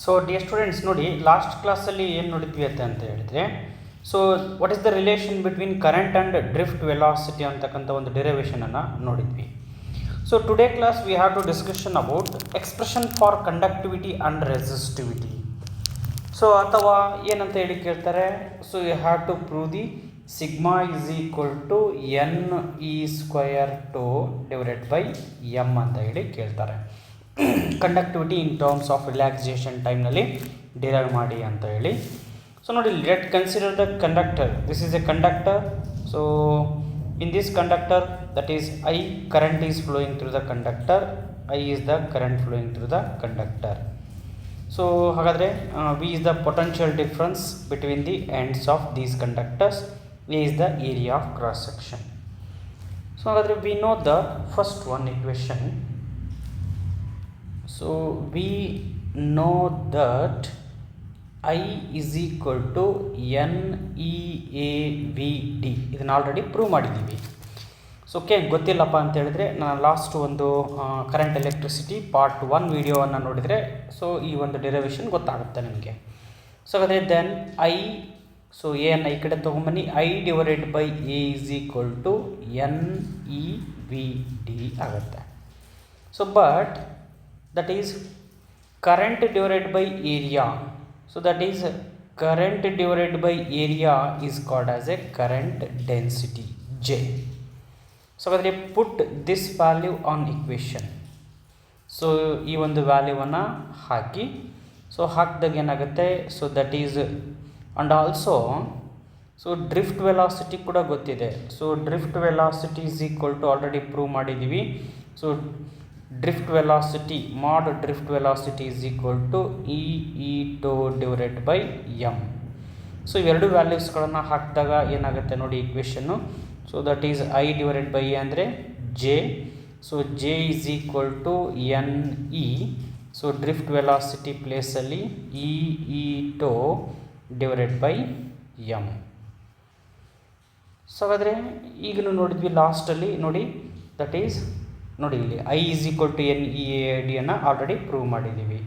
So dear students, ನೋಡಿ last ಕ್ಲಾಸಲ್ಲಿ ಏನು ನೋಡಿದ್ವಿ ಅಂತ ಹೇಳಿದರೆ, so what is the relation between current and drift velocity ಅಂತಕ್ಕಂಥ ಒಂದು ಡೆರಿವೇಷನನ್ನು ನೋಡಿದ್ವಿ. So today class we have to discussion about expression for conductivity and resistivity. So ಅಥವಾ ಏನಂತ ಹೇಳಿ ಕೇಳ್ತಾರೆ, so you have to prove the sigma is equal to N E square to divided by M ಅಂತ ಹೇಳಿ ಕೇಳ್ತಾರೆ. Conductivity in terms of relaxation ಟೈಮ್ನಲ್ಲಿ derive ಮಾಡಿ ಅಂತ ಹೇಳಿ. ಸೊ ನೋಡಿ, let consider the conductor. This is A conductor. So in this conductor, that is I, current is flowing through the conductor. I is the current flowing through the conductor. So ಹಾಗಾದರೆ V is the potential difference between the ends of these conductors. A is the area of cross section. So ಹಾಗಾದರೆ we know the first one equation. So we know that I is equal to NEAVD. ಇದನ್ನು already prove ಮಾಡಿದ್ದೀವಿ. So okay, ಗೊತ್ತಿಲ್ಲಪ್ಪ ಅಂತ ಹೇಳಿದ್ರೆ ನಾನು last ಒಂದು current electricity part 1 ವಿಡಿಯೋವನ್ನು ನೋಡಿದರೆ ಸೊ ಈ ಒಂದು ಡೆರಿವೇಷನ್ ಗೊತ್ತಾಗುತ್ತೆ ನಿಮಗೆ. ಸೊ ಹಾಗಾದರೆ ದೆನ್ ಐ, ಸೊ ಎನ್ನು ಈ ಕಡೆ ತೊಗೊಂಬನ್ನಿ, I divided by A is equal to NEVD ಆಗುತ್ತೆ. So but that is current divided by area. So that is current divided by area is called as a current density J. So we put this value on equation. So ಈ ಒಂದು ವ್ಯಾಲ್ಯೂವನ್ನು ಹಾಕಿ, so ಹಾಕಿದಾಗ ಏನಾಗುತ್ತೆ, so that is and also so drift velocity ಕೂಡ ಗೊತ್ತಿದೆ. So drift velocity is equal to already prove ಮಾಡಿದ್ದೀವಿ. So drift velocity mod drift velocity is equal to E tau divided by M. So ಇವೆರಡು ವ್ಯಾಲ್ಯೂಸ್ಗಳನ್ನು ಹಾಕಿದಾಗ ಏನಾಗುತ್ತೆ ನೋಡಿ ಈಕ್ವೇಷನ್ನು. So that is I divided by A ಅಂದರೆ J. So J is equal to N E. So drift velocity ಪ್ಲೇಸಲ್ಲಿ E tau divided by M. So ಹಾಗಾದರೆ ಈಗಲೂ ನೋಡಿದ್ವಿ ಲಾಸ್ಟಲ್ಲಿ ನೋಡಿ, ದಟ್ ಈಸ್ ನೋಡಿ ಇಲ್ಲಿ I is equal to NEAD ಅನ್ನು ಆಲ್ರೆಡಿ ಪ್ರೂವ್ ಮಾಡಿದ್ದೀವಿ.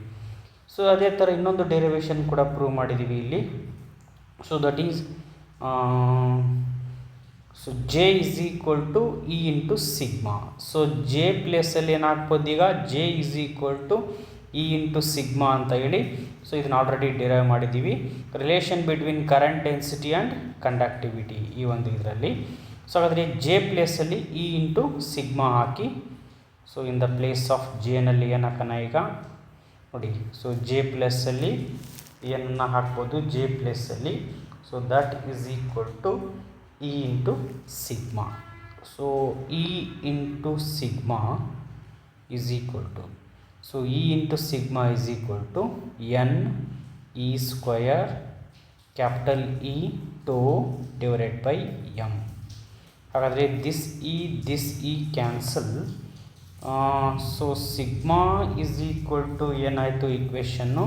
ಸೊ ಅದೇ ಥರ ಇನ್ನೊಂದು ಡೆರಿವೇಷನ್ ಕೂಡ ಪ್ರೂವ್ ಮಾಡಿದ್ದೀವಿ ಇಲ್ಲಿ. So that is so J is equal to E into sigma. So J ಪ್ಲೇಸಲ್ಲಿ ಏನಾಗ್ಬೋದು ಈಗ, J is equal to E into sigma ಅಂತ ಹೇಳಿ. ಸೊ ಇದನ್ನು ಆಲ್ರೆಡಿ ಡಿರೈವ್ ಮಾಡಿದ್ದೀವಿ. Relation between current density and conductivity ಈ ಒಂದು ಇದರಲ್ಲಿ. ಸೊ ಹಾಗಾದರೆ ಜೆ ಪ್ಲೇಸಲ್ಲಿ ಇ ಇಂಟು ಸಿಗ್ಮಾ ಹಾಕಿ, so in the place of ಜೆನಲ್ಲಿ ಏನು ಹಾಕೋಣ ಈಗ ನೋಡಿ. ಸೊ ಜೆ ಪ್ಲೇಸಲ್ಲಿ ಏನನ್ನು ಹಾಕ್ಬೋದು, ಜೆ ಪ್ಲೇಸಲ್ಲಿ. So that is equal to E into sigma. So E into sigma is equal to, so E into sigma is equal to N E square capital E tau divided by M. ಹಾಗಾದರೆ this E cancel. So sigma is equal to ಏನಾಯಿತು ಈಕ್ವೇಷನ್ನು,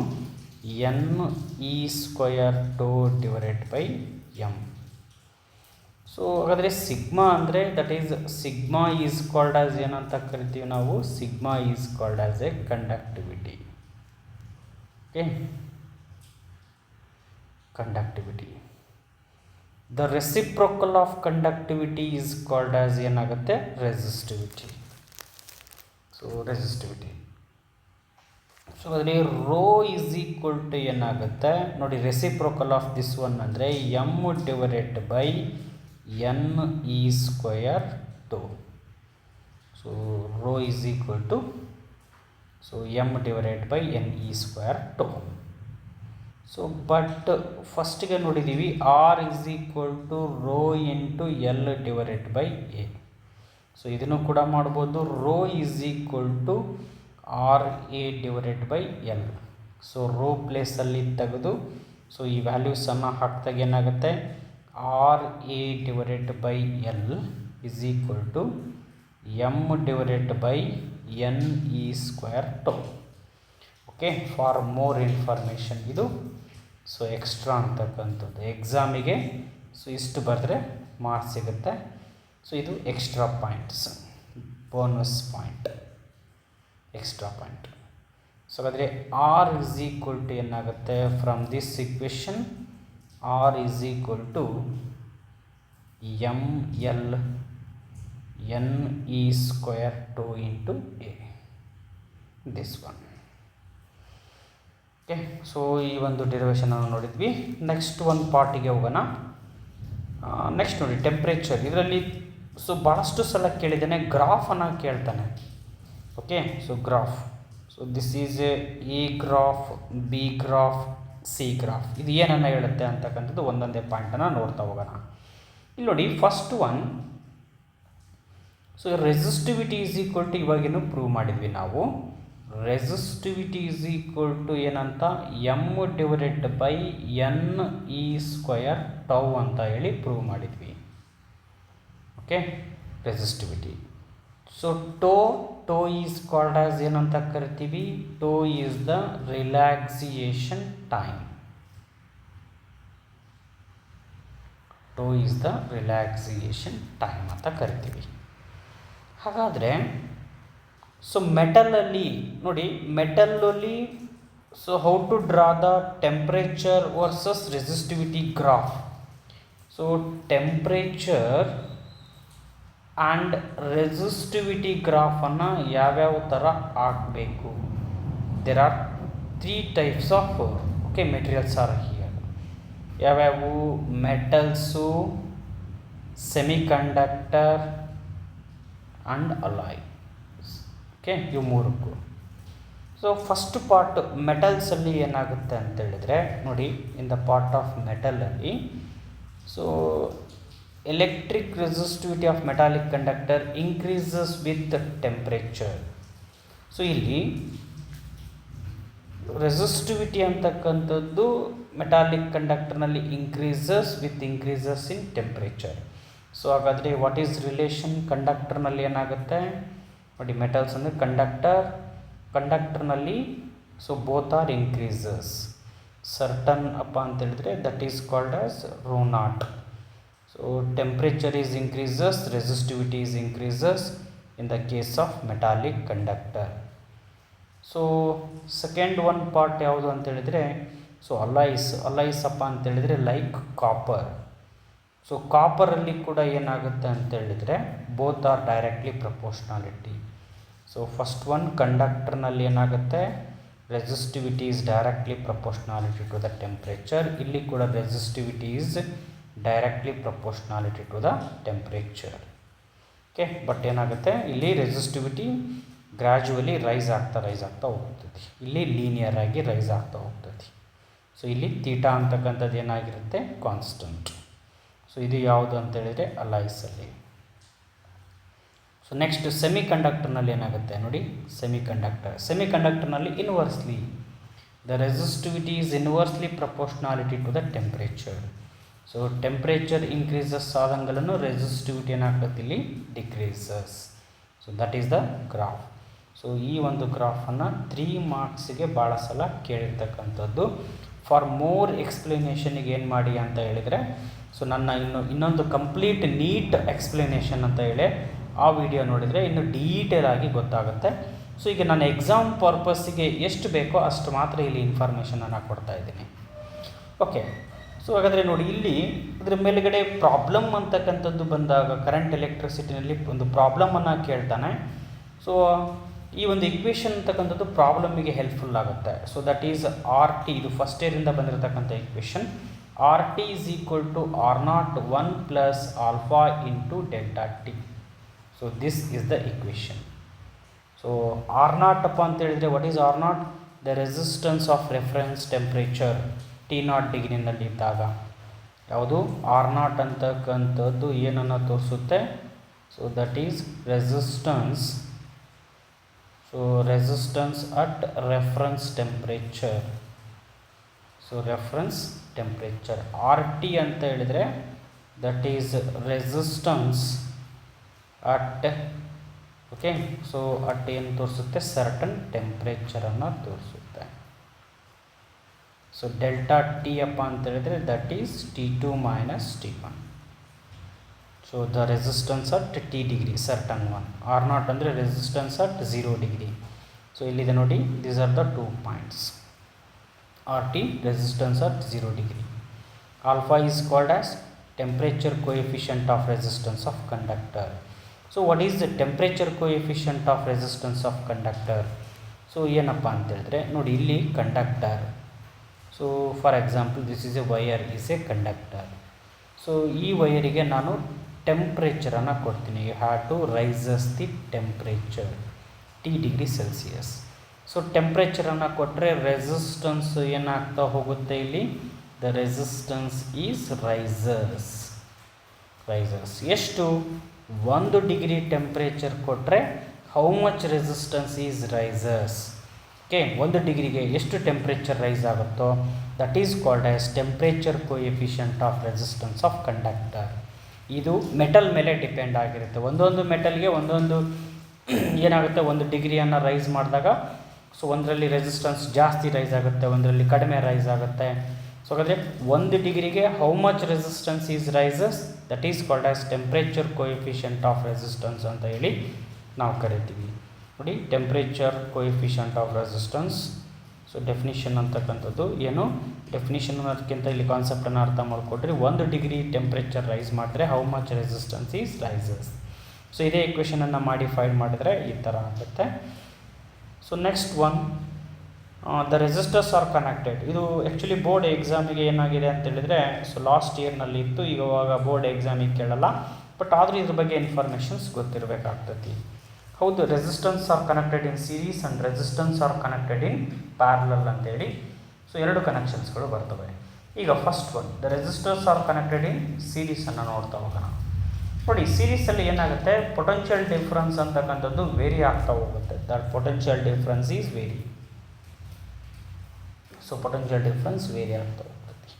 N E square to divided by M. So ಹಾಗಾದರೆ sigma ಅಂದರೆ that is sigma is called as ಏನಂತ ಕರಿತೀವಿ ನಾವು, sigma is called as A conductivity. Okay, conductivity. The reciprocal of conductivity is called as ಏನಾಗುತ್ತೆ, resistivity. So resistivity. So ಅದರಲ್ಲಿ rho is equal to ಏನಾಗುತ್ತೆ ನೋಡಿ, reciprocal of this one ಅಂದರೆ M divided by N E square tau. So rho is equal to, so M divided by N E square tau. So but ಫಸ್ಟಿಗೆ ನೋಡಿದ್ದೀವಿ R is equal to rho into L divided by A. So ಇದನ್ನು ಕೂಡ ಮಾಡ್ಬೋದು, rho is equal to R A divided by L. So rho ಪ್ಲೇಸಲ್ಲಿ ತೆಗೆದು so ಈ ವ್ಯಾಲ್ಯೂಸನ್ನು ಹಾಕಿದಾಗ ಏನಾಗುತ್ತೆ, R A divided by L is equal to M divided by N E square tau. Okay, for more information ಇದು so extra ಅಂತಕ್ಕಂಥದ್ದು ಎಕ್ಸಾಮಿಗೆ. So ಇಷ್ಟು ಬರೆದ್ರೆ ಮಾರ್ಕ್ಸ್ ಸಿಗುತ್ತೆ. ಸೊ ಇದು extra points, bonus point, extra point. So ಹಾಗಾದರೆ R is equal to ಏನಾಗುತ್ತೆ from this equation R is equal to M L N E square two into A this one. Okay, so ಈ ಒಂದು ಡಿರೈವೇಷನನ್ನು ನೋಡಿದ್ವಿ. Next ಒಂದು ಪಾರ್ಟಿಗೆ ಹೋಗೋಣ. Next ನೋಡಿ temperature. ಇದರಲ್ಲಿ ಸೊ ಭಾಳಷ್ಟು ಸಲ ಕೇಳಿದ್ದಾನೆ, ಗ್ರಾಫನ್ನು ಕೇಳ್ತಾನೆ. Okay, so graph. So this is A graph, B graph, C graph. ಇದು ಏನನ್ನು ಹೇಳುತ್ತೆ ಅಂತಕ್ಕಂಥದ್ದು ಒಂದೊಂದೇ ಪಾಯಿಂಟನ್ನು ನೋಡ್ತಾ ಹೋಗೋಣ. ಇಲ್ಲಿ ನೋಡಿ first one. So resistivity is equal to ಇವಾಗೇನು ಪ್ರೂವ್ ಮಾಡಿದ್ವಿ ನಾವು. ರೆಸಿಸ್ಟಿವಿಟಿ ಈಸ್ ಈಕ್ವಲ್ ಟು ಏನಂತ M divided by N E square tau ಅಂತ ಹೇಳಿ ಪ್ರೂವ್ ಮಾಡಿದ್ವಿ. Okay, resistivity. So tau is called as ಏನಂತ ಕರಿತೀವಿ, tau is the relaxation time. Tau is the relaxation time ಅಂತ ಕರಿತೀವಿ. ಹಾಗಾದರೆ ಸೊ ಮೆಟಲಲ್ಲಿ ನೋಡಿ, ಮೆಟಲಲ್ಲಿ so how to draw the temperature versus resistivity graph. So temperature and resistivity ಗ್ರಾಫನ್ನು ಯಾವ್ಯಾವ ಥರ ಹಾಕಬೇಕು. There are 3 types of okay materials are here. ಯಾವ್ಯಾವು? Metals, semiconductor and alloy. Okay, ಇವು ಮೂರಕ್ಕೂ. ಸೊ ಫಸ್ಟ್ ಪಾರ್ಟ್ ಮೆಟಲ್ಸಲ್ಲಿ ಏನಾಗುತ್ತೆ ಅಂತೇಳಿದರೆ ನೋಡಿ, ಇನ್ ದ ಪಾರ್ಟ್ ಆಫ್ ಮೆಟಲಲ್ಲಿ so electric resistivity of metallic conductor increases with temperature. So ಇಲ್ಲಿ ರೆಸಿಸ್ಟಿವಿಟಿ ಅಂತಕ್ಕಂಥದ್ದು ಮೆಟಾಲಿಕ್ ಕಂಡಕ್ಟರ್ನಲ್ಲಿ ಇನ್ಕ್ರೀಸಸ್ ಇನ್ ಟೆಂಪ್ರೇಚರ್. ಸೊ ಹಾಗಾದರೆ ವಾಟ್ ಈಸ್ ರಿಲೇಷನ್? ಕಂಡಕ್ಟರ್ನಲ್ಲಿ ಏನಾಗುತ್ತೆ ನೋಡಿ, ಮೆಟಲ್ಸ್ ಅಂದರೆ ಕಂಡಕ್ಟರ್ನಲ್ಲಿ so both are increases. Certain ಅಪ್ಪ ಅಂತೇಳಿದರೆ that is called as rho naught. So temperature is increases, resistivity is increases in the case of metallic conductor. So second one part ಯಾವುದು ಅಂತೇಳಿದರೆ so alloys ಅಪ್ಪ ಅಂತೇಳಿದರೆ like copper. So ಕಾಪರಲ್ಲಿ ಕೂಡ ಏನಾಗುತ್ತೆ ಅಂತೇಳಿದರೆ both are directly proportionality. So first one ಕಂಡಕ್ಟರ್ನಲ್ಲಿ ಏನಾಗುತ್ತೆ, resistivity is directly proportionality to the temperature. ಇಲ್ಲಿ ಕೂಡ resistivity is directly proportionality to the temperature. Okay, but ಏನಾಗುತ್ತೆ ಇಲ್ಲಿ ರೆಸಿಸ್ಟಿವಿಟಿ ಗ್ರ್ಯಾಜುವಲಿ ರೈಸ್ ಆಗ್ತಾ ಹೋಗ್ತದೆ. ಇಲ್ಲಿ ಲೀನಿಯರ್ ಆಗಿ ರೈಸ್ ಆಗ್ತಾ ಹೋಗ್ತದೆ. ಸೊ ಇಲ್ಲಿ ಥೀಟಾ ಅಂತಕ್ಕಂಥದ್ದು ಏನಾಗಿರುತ್ತೆ, ಕಾನ್ಸ್ಟಂಟ್. ಸೊ ಇದು ಯಾವುದು ಅಂತೇಳಿದರೆ ಅಲಾಯ್ಸಲ್ಲಿ. ಸೊ ನೆಕ್ಸ್ಟ್ ಸೆಮಿಕಂಡಕ್ಟರ್ನಲ್ಲಿ ಏನಾಗುತ್ತೆ ನೋಡಿ, ಸೆಮಿಕಂಡಕ್ಟರ್ನಲ್ಲಿ inversely the resistivity is inversely proportionality to the temperature. So temperature increases ಆದಂಗಲೂ ರೆಸಿಸ್ಟಿವಿಟಿ ಏನಾಗ್ತದೆ ಇಲ್ಲಿ decreases. So that is the graph. So ಈ ಒಂದು ಗ್ರಾಫನ್ನು 3 ಮಾರ್ಕ್ಸಿಗೆ ಭಾಳ ಸಲ ಕೇಳಿರ್ತಕ್ಕಂಥದ್ದು. ಫಾರ್ ಮೋರ್ ಎಕ್ಸ್ಪ್ಲನೇಷನಿಗೆ ಏನು ಮಾಡಿ ಅಂತ ಹೇಳಿದರೆ ಸೊ ನನ್ನ ಇನ್ನೊಂದು ಕಂಪ್ಲೀಟ್ ನೀಟ್ ಎಕ್ಸ್ಪ್ಲನೇಷನ್ ಅಂತ ಹೇಳಿ ಆ ವಿಡಿಯೋ ನೋಡಿದರೆ ಇನ್ನು ಡೀಟೇಲ್ ಆಗಿ ಗೊತ್ತಾಗುತ್ತೆ. ಸೊ ಈಗ ನಾನು ಎಕ್ಸಾಮ್ ಪರ್ಪಸ್ಸಿಗೆ ಎಷ್ಟು ಬೇಕೋ ಅಷ್ಟು ಮಾತ್ರ ಇಲ್ಲಿ ಇನ್ಫಾರ್ಮೇಷನನ್ನು ಕೊಡ್ತಾ ಇದ್ದೀನಿ. ಓಕೆ, ಸೊ ಹಾಗಾದರೆ ನೋಡಿ, ಇಲ್ಲಿ ಇದರ ಮೇಲುಗಡೆ ಪ್ರಾಬ್ಲಮ್ ಅಂತಕ್ಕಂಥದ್ದು ಬಂದಾಗ ಕರೆಂಟ್ ಎಲೆಕ್ಟ್ರಿಸಿಟಿನಲ್ಲಿ ಒಂದು ಪ್ರಾಬ್ಲಮನ್ನು ಕೇಳ್ತಾನೆ. ಸೊ ಈ ಒಂದು ಇಕ್ವೇಷನ್ ಅಂತಕ್ಕಂಥದ್ದು ಪ್ರಾಬ್ಲಮಿಗೆ ಹೆಲ್ಪ್ಫುಲ್ ಆಗುತ್ತೆ. So that is R T. ಇದು ಫಸ್ಟ್ ಇಯರಿಂದ ಬಂದಿರತಕ್ಕಂಥ equation. R T is equal to R0 1 plus alpha into delta T. So this is the equation. So R0 ಅಪ್ಪ ಅಂತೇಳಿದರೆ what is R0? The resistance of reference temperature T0 ಡಿಗ್ರಿನಲ್ಲಿ ಇದ್ದಾಗ ಯಾವುದು R0 ಅಂತಕ್ಕಂಥದ್ದು ಏನನ್ನು ತೋರಿಸುತ್ತೆ. So that is resistance. So resistance at reference temperature. So reference temperature R T ಅಂತ ಹೇಳಿದರೆ that is resistance at okay. So at ಏನು ತೋರಿಸುತ್ತೆ, ಸರ್ಟನ್ ಟೆಂಪ್ರೇಚರನ್ನು ತೋರಿಸುತ್ತೆ. ಸೊ ಡೆಲ್ಟಾ ಟಿ ಅಪ್ಪ ಅಂತೇಳಿದರೆ that is T2 minus T1. So the resistance at T degree certain one. R0 ಅಂದರೆ resistance at 0 degree. So ಇಲ್ಲಿದೆ ನೋಡಿ, these are the 2 points. RT resistance at 0 degree. Alpha is called as temperature coefficient of resistance of conductor. So what is the temperature coefficient of resistance of conductor? So ಏನಪ್ಪ ಅಂತ ಹೇಳಿದ್ರೆ ನೋಡಿ, ಇಲ್ಲಿ conductor. So for example this is a wire, is a conductor. ಸೊ ಈ ವೈರಿಗೆ ನಾನು ಟೆಂಪ್ರೇಚರನ್ನು ಕೊಡ್ತೀನಿ. You have to rises the temperature T degree Celsius. So ಟೆಂಪ್ರೇಚರನ್ನು ಕೊಟ್ಟರೆ ರೆಸಿಸ್ಟೆನ್ಸ್ ಏನಾಗ್ತಾ ಹೋಗುತ್ತೆ, ಇಲ್ಲಿ ದ ರೆಸಿಸ್ಟೆನ್ಸ್ ಈಸ್ ರೈಸಸ್. ಎಷ್ಟು? 1 ಡಿಗ್ರಿ ಟೆಂಪ್ರೇಚರ್ ಕೊಟ್ಟರೆ how much resistance is rises. Okay, 1 ಡಿಗ್ರಿಗೆ ಎಷ್ಟು ಟೆಂಪ್ರೇಚರ್ ರೈಸ್ ಆಗುತ್ತೋ that is called as temperature coefficient of resistance of conductor. ಇದು ಮೆಟಲ್ ಮೇಲೆ ಡಿಪೆಂಡ್ ಆಗಿರುತ್ತೆ. ಒಂದೊಂದು ಮೆಟಲ್ಗೆ ಒಂದೊಂದು ಏನಾಗುತ್ತೆ, 1 ಡಿಗ್ರಿಯನ್ನು ರೈಸ್ ಮಾಡಿದಾಗ ಸೊ ಒಂದರಲ್ಲಿ ರೆಸಿಸ್ಟೆನ್ಸ್ ಜಾಸ್ತಿ ರೈಸ್ ಆಗುತ್ತೆ, ಒಂದರಲ್ಲಿ ಕಡಿಮೆ ರೈಸ್ ಆಗುತ್ತೆ. ಸೊ ಹಾಗಾದರೆ 1 ಡಿಗ್ರಿಗೆ how much resistance is rises, that is called as temperature coefficient of resistance ಅಂತ ಹೇಳಿ ನಾವು ಕರಿತೀವಿ. ನೋಡಿ, temperature coefficient of resistance. So definition ಅಂತಕ್ಕಂಥದ್ದು ಏನು, ಡೆಫಿನಿಷನ್ ಅನ್ನೋದಕ್ಕಿಂತ ಇಲ್ಲಿ ಕಾನ್ಸೆಪ್ಟನ್ನು ಅರ್ಥ ಮಾಡಿಕೊಟ್ರಿ. 1 ಡಿಗ್ರಿ ಟೆಂಪ್ರೇಚರ್ ರೈಸ್ ಮಾಡಿದ್ರೆ how much resistance is rises. So ಇದೇ ಇಕ್ವೇಷನನ್ನು ಮಾಡಿಫೈಡ್ ಮಾಡಿದರೆ ಈ ಥರ ಆಗುತ್ತೆ. So next one, the resistors are connected. ಇದು ಆ್ಯಕ್ಚುಲಿ ಬೋರ್ಡ್ ಎಕ್ಸಾಮಿಗೆ ಏನಾಗಿದೆ ಅಂತ ಹೇಳಿದರೆ, ಸೊ ಲಾಸ್ಟ್ ಇಯರ್ನಲ್ಲಿ ಇತ್ತು, ಇವಾಗ ಬೋರ್ಡ್ ಎಕ್ಸಾಮಿಗೆ ಕೇಳಲ್ಲ. ಬಟ್ ಆದರೂ ಇದ್ರ ಬಗ್ಗೆ ಇನ್ಫಾರ್ಮೇಷನ್ಸ್ ಗೊತ್ತಿರಬೇಕಾಗ್ತೈತಿ. ಹೌದು, resistance are connected in series and resistance are connected in parallel ಅಂತೇಳಿ. ಸೊ 2 ಕನೆಕ್ಷನ್ಸ್ಗಳು ಬರ್ತವೆ. ಈಗ first one, the resistors are connected in ಸೀರೀಸನ್ನು ನೋಡ್ತಾ ಹೋಗೋಣ. ನೋಡಿ, ಸೀರೀಸಲ್ಲಿ ಏನಾಗುತ್ತೆ, ಪೊಟೆನ್ಷಿಯಲ್ ಡಿಫ್ರೆನ್ಸ್ ಅಂತಕ್ಕಂಥದ್ದು ವೇರಿ ಆಗ್ತಾ ಹೋಗುತ್ತೆ. That potential difference is vary. So potential difference vary ಆಗ್ತಾ ಹೋಗುತ್ತೆ.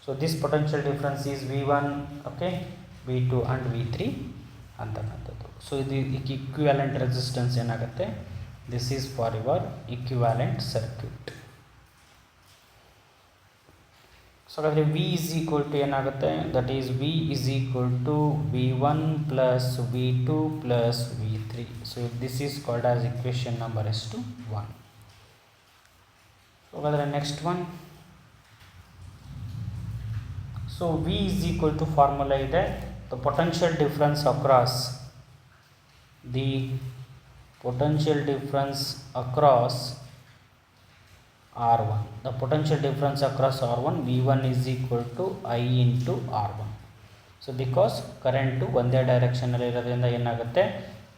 So this potential difference is V1, okay, V2 and V3 ಅಂತಕ್ಕಂಥದ್ದು. ಸೊ ಇದು ಇಕ್ವಿವ್ಯಾಲೆಂಟ್ ರೆಸಿಸ್ಟೆನ್ಸ್ ಏನಾಗುತ್ತೆ, this is for your equivalent circuit. So ಹಾಗಾದರೆ V is equal to ಏನಾಗುತ್ತೆ, that is V is equal to V1 plus V2 plus V3. So this is called as equation number ಎಷ್ಟು 1. So ಹಾಗಾದರೆ next one, so V is equal to formula ಇದೆ, the potential difference across the potential difference across R1. The potential difference across R1, V1 is equal to I into R1. So because current ಒಂದೇ ಡೈರೆಕ್ಷನಲ್ಲಿ ಇರೋದ್ರಿಂದ ಏನಾಗುತ್ತೆ,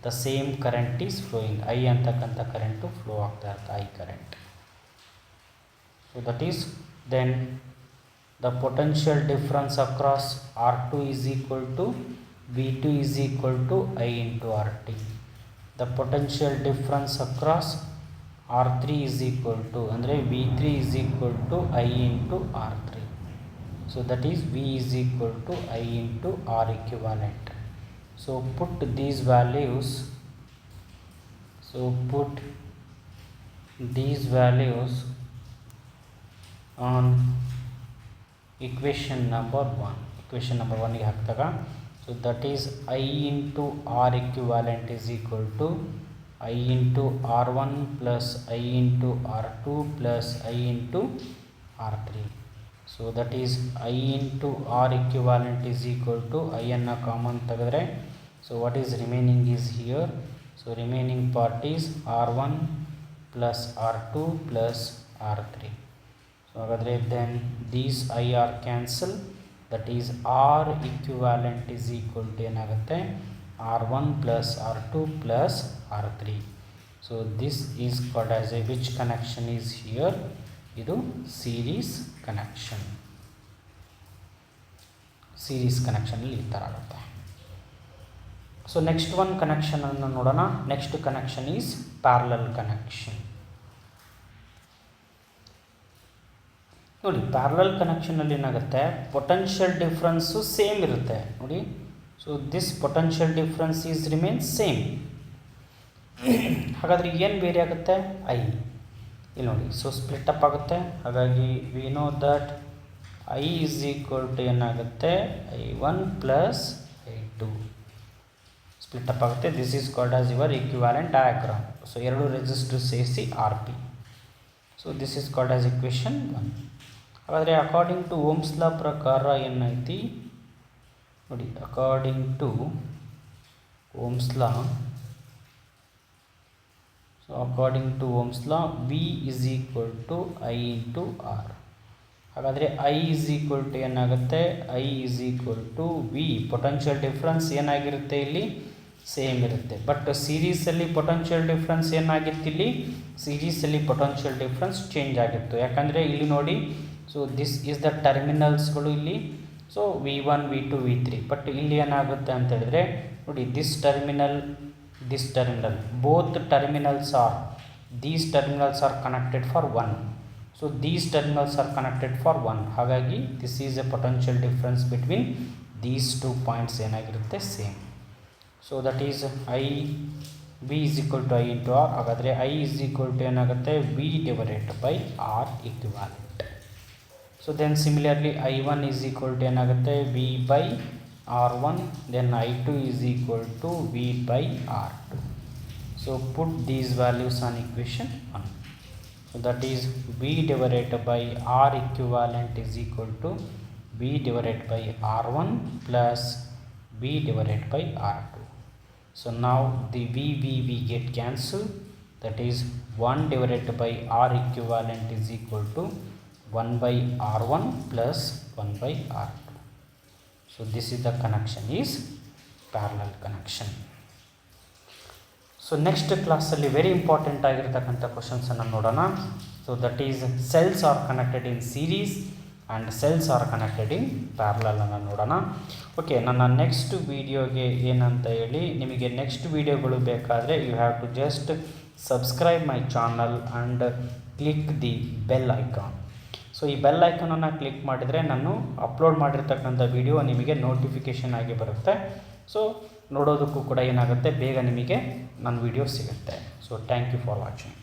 the same current is flowing. I ಅಂತಕ್ಕಂಥ current flow ಆಗ್ತಾ ಇರುತ್ತೆ, I current. So that is then the potential difference across R2 is equal to V2 is equal to I into RT. The potential difference across R3 is equal to, ಅಂದರೆ V3 is equal to I into R3. So that is V is equal to I into R equivalent. So put these values, on equation number 1. Equation number 1 ಗೆ ಹಾಕಿದಾಗ, so that is I into R equivalent is equal to I into R1 plus I into R2 plus I into R3. So that is I into R equivalent is equal to I ಅನ್ನು common ತೆಗೆದರೆ, so what is remaining is here. So remaining part is R1 plus R2 plus R3. So ಹಾಗಾದರೆ then these I are cancel, that is R equivalent is equal to ಏನಾಗುತ್ತೆ, R1 plus R2 plus R3. So this is called as a, which connection is here, ಇದು series connection. series connection ಅಲ್ಲಿ ಈ ಥರ ಆಗುತ್ತೆ. So next one connection ಅನ್ನು ನೋಡೋಣ. Next connection is parallel connection. ನೋಡಿ, parallel ಕನೆಕ್ಷನಲ್ಲಿ ಏನಾಗುತ್ತೆ, ಪೊಟೆನ್ಷಿಯಲ್ ಡಿಫ್ರೆನ್ಸು ಸೇಮ್ ಇರುತ್ತೆ ನೋಡಿ. So this potential difference is remain same. ಹಾಗಾದರೆ ಏನು ಬೇರೆ ಆಗುತ್ತೆ, ಐ ಇಲ್ಲಿ ನೋಡಿ. ಸೊ ಸ್ಪ್ಲಿಟ್ ಅಪ್ ಆಗುತ್ತೆ. ಹಾಗಾಗಿ we know that I is equal to ಏನಾಗುತ್ತೆ, I1 plus I2. Split up ಆಗುತ್ತೆ. This is called as your equivalent diagram. So ಎರಡು ರೆಸಿಸ್ಟರ್ ಸೇರಿಸಿ R P. So this is called as equation 1. ಹಾಗಾದರೆ according to Ohm's law ಪ್ರಕಾರ ಏನೈತಿ ನೋಡಿ, according to Ohm's law, so according to Ohm's law V is equal to I into R. ಹಾಗಾದರೆ I is equal to ಏನಾಗುತ್ತೆ, I is equal to V. Potential difference ಏನಾಗಿರುತ್ತೆ ಇಲ್ಲಿ, same ಇರುತ್ತೆ. But ಸೀರೀಸಲ್ಲಿ potential difference ಏನಾಗಿತ್ತು, ಇಲ್ಲಿ ಸೀರೀಸಲ್ಲಿ potential difference change ಆಗಿತ್ತು. ಯಾಕಂದರೆ ಇಲ್ಲಿ ನೋಡಿ, ಸೊ ದಿಸ್ ಈಸ್ ದ ಟರ್ಮಿನಲ್ಸ್ಗಳು ಇಲ್ಲಿ, so V1 V2 V3. But ಇಲ್ಲಿ ಏನಾಗುತ್ತೆ ಅಂತ ಹೇಳಿದ್ರೆ ನೋಡಿ, this terminal both terminals are, these terminals are connected for 1. So these terminals are connected for 1. ಹಾಗಾಗಿ this is a potential difference between these 2 points ಏನಾಗಿರುತ್ತೆ, same. So that is I V is equal to I into R. ಹಾಗಾದರೆ I is equal to ಏನಾಗುತ್ತೆ, V divided by R equivalent. So then similarly I1 is equal to ಏನಾಗುತ್ತೆ, V by R1, then I2 is equal to V by R2. So put these values on equation 1. So that is V divided by R equivalent is equal to V divided by R1 plus V divided by R2. So now the V get cancelled. That is 1 divided by R equivalent is equal to 1 by R1 plus 1 by R2. So this is the connection is parallel connection. So next class ಅಲ್ಲಿ very important ಆಗಿರತಕ್ಕಂಥ questions ಅನ್ನು ನೋಡೋಣ. So that is cells R connected in series and cells R connected in parallel ಅನ್ನು ನೋಡೋಣ. Okay, ನನ್ನ next ವೀಡಿಯೋಗೆ ಏನಂತ ಹೇಳಿ, ನಿಮಗೆ ನೆಕ್ಸ್ಟ್ ವೀಡಿಯೋಗಳು ಬೇಕಾದರೆ you have to just subscribe my channel and click the bell icon. So ಈ ಬೆಲ್ ಐಕಾನನ್ನು ಕ್ಲಿಕ್ ಮಾಡಿದರೆ ನಾನು ಅಪ್ಲೋಡ್ ಮಾಡಿರ್ತಕ್ಕಂಥ ವಿಡಿಯೋ ನಿಮಗೆ ನೋಟಿಫಿಕೇಷನ್ ಆಗಿ ಬರುತ್ತೆ. ಸೊ ನೋಡೋದಕ್ಕೂ ಕೂಡ ಏನಾಗುತ್ತೆ, ಬೇಗ ನಿಮಗೆ ನನ್ನ ವಿಡಿಯೋ ಸಿಗುತ್ತೆ. So thank you for watching.